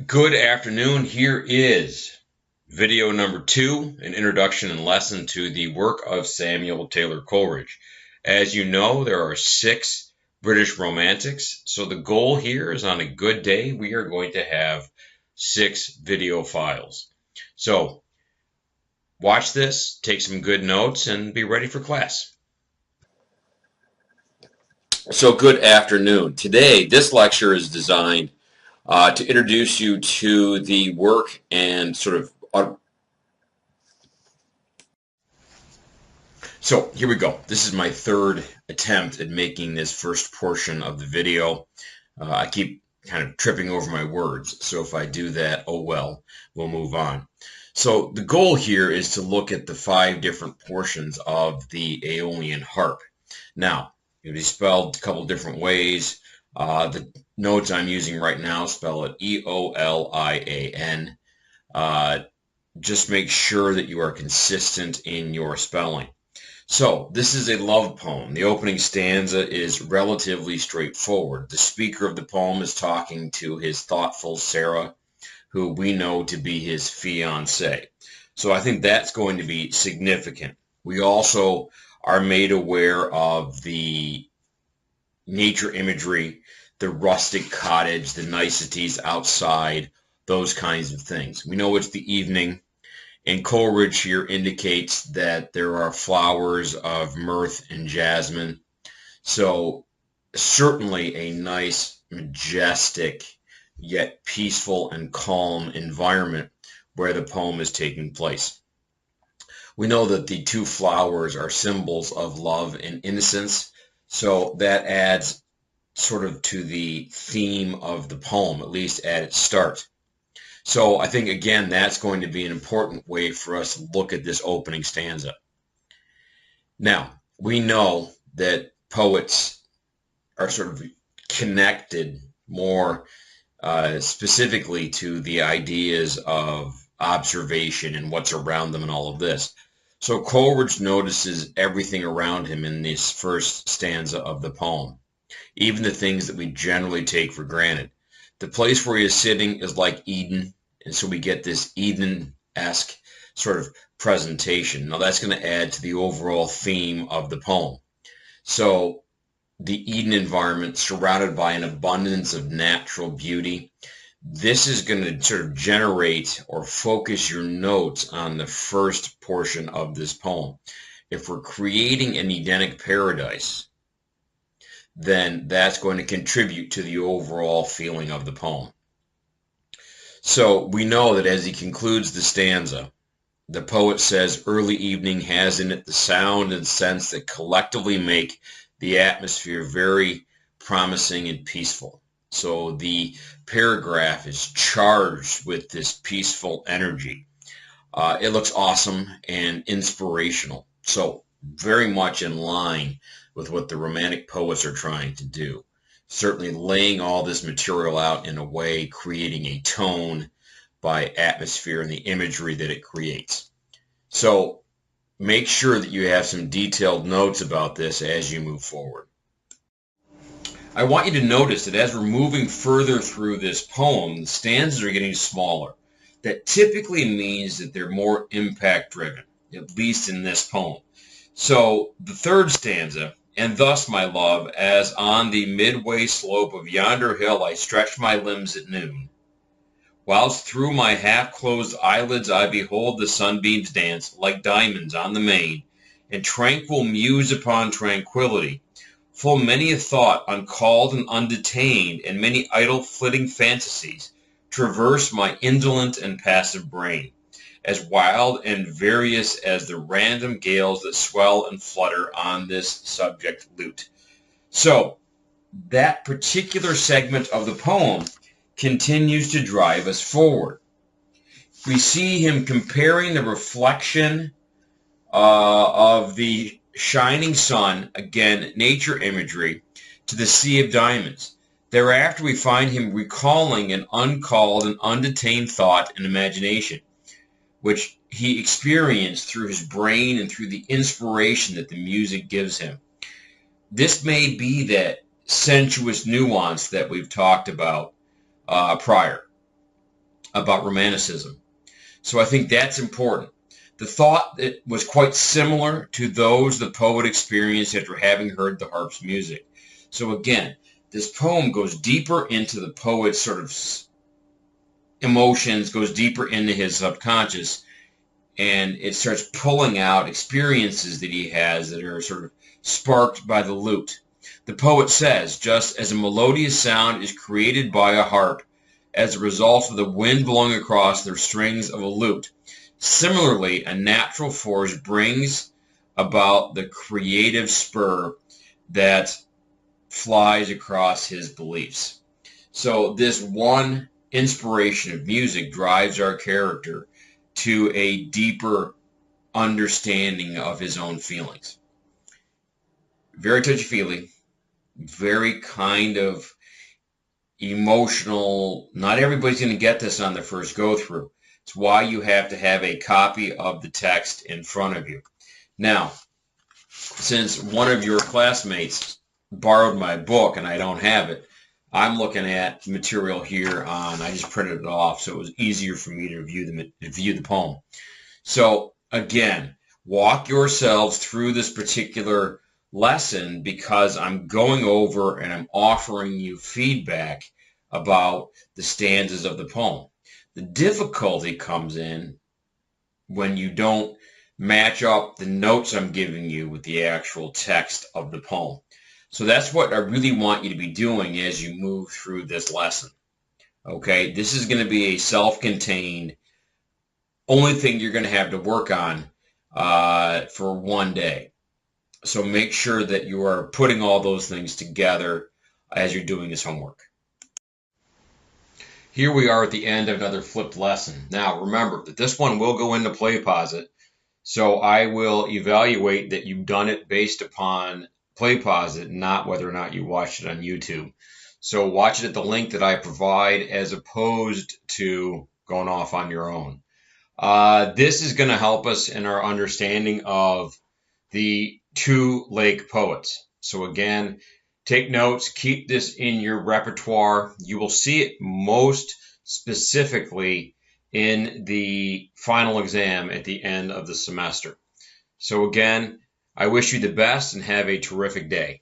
Good afternoon. Here is video number 2, an introduction and lesson to the work of Samuel Taylor Coleridge. As you know, there are 6 British romantics, so the goal here is on a good day, we are going to have 6 video files. So watch this, take some good notes, and be ready for class. So good afternoon. Today, this lecture is designed to introduce you to the work and So here we go. This is my 3rd attempt at making this first portion of the video. I keep kind of tripping over my words, so if I do that, oh well, we'll move on. So the goal here is to look at the 5 different portions of the Aeolian harp. Now, it is spelled a couple different ways. The notes I'm using right now spell it E-O-L-I-A-N. Just make sure that you are consistent in your spelling. So, this is a love poem. The opening stanza is relatively straightforward. The speaker of the poem is talking to his thoughtful Sarah, who we know to be his fiancée. So I think that's going to be significant. We also are made aware of the nature imagery, the rustic cottage, the niceties outside, those kinds of things. We know it's the evening. And Coleridge here indicates that there are flowers of myrrh and jasmine. So certainly a nice, majestic, yet peaceful and calm environment where the poem is taking place. We know that the 2 flowers are symbols of love and innocence. So that adds sort of to the theme of the poem, at least at its start. So I think, again, that's going to be an important way for us to look at this opening stanza. Now, we know that poets are sort of connected more specifically to the ideas of observation and what's around them and all of this. So Coleridge notices everything around him in this first stanza of the poem, even the things that we generally take for granted. The place where he is sitting is like Eden, and so we get this Eden-esque sort of presentation. Now that's going to add to the overall theme of the poem. So the Eden environment surrounded by an abundance of natural beauty. This is going to sort of generate or focus your notes on the first portion of this poem. If we're creating an Edenic paradise, then that's going to contribute to the overall feeling of the poem. So we know that as he concludes the stanza, the poet says, early evening has in it the sound and sense that collectively make the atmosphere very promising and peaceful. So the paragraph is charged with this peaceful energy. It looks awesome and inspirational. So very much in line with what the Romantic poets are trying to do. Certainly laying all this material out in a way, creating a tone by atmosphere and the imagery that it creates. So make sure that you have some detailed notes about this as you move forward. I want you to notice that as we're moving further through this poem, the stanzas are getting smaller. That typically means that they're more impact driven, at least in this poem. So the 3rd stanza, and thus, my love, as on the midway slope of yonder hill I stretch my limbs at noon, whilst through my half-closed eyelids I behold the sunbeams dance like diamonds on the main, and tranquil muse upon tranquillity, full many a thought uncalled and undetained, and many idle flitting fantasies traverse my indolent and passive brain, as wild and various as the random gales that swell and flutter on this subject lute. So that particular segment of the poem continues to drive us forward. We see him comparing the reflection of the shining sun, again, nature imagery, to the sea of diamonds. Thereafter, we find him recalling an uncalled and undetained thought and imagination, which he experienced through his brain and through the inspiration that the music gives him. This may be that sensuous nuance that we've talked about prior. about Romanticism. So I think that's important. The thought that was quite similar to those the poet experienced after having heard the harp's music. So again, this poem goes deeper into the poet's sort of emotions, goes deeper into his subconscious, and it starts pulling out experiences that he has that are sort of sparked by the lute. The poet says, just as a melodious sound is created by a harp as a result of the wind blowing across the strings of a lute, similarly, a natural force brings about the creative spur that flies across his beliefs. So this one inspiration of music drives our character to a deeper understanding of his own feelings. Very touchy-feely, very kind of emotional. Not everybody's going to get this on their first go-through. It's why you have to have a copy of the text in front of you. Now, since one of your classmates borrowed my book and I don't have it, I'm looking at material here I just printed it off, so it was easier for me to review the poem. So again, walk yourselves through this particular lesson because I'm going over and I'm offering you feedback about the stanzas of the poem. The difficulty comes in when you don't match up the notes I'm giving you with the actual text of the poem. So that's what I really want you to be doing as you move through this lesson. Okay, this is going to be a self-contained, only thing you're going to have to work on for one day. So make sure that you are putting all those things together as you're doing this homework. Here we are at the end of another flipped lesson. Now remember that this one will go into PlayPosit, so I will evaluate that you've done it based upon PlayPosit, not whether or not you watched it on YouTube. So watch it at the link that I provide as opposed to going off on your own. This is going to help us in our understanding of the two lake poets. So again, take notes, keep this in your repertoire. You will see it most specifically in the final exam at the end of the semester. So again, I wish you the best and have a terrific day.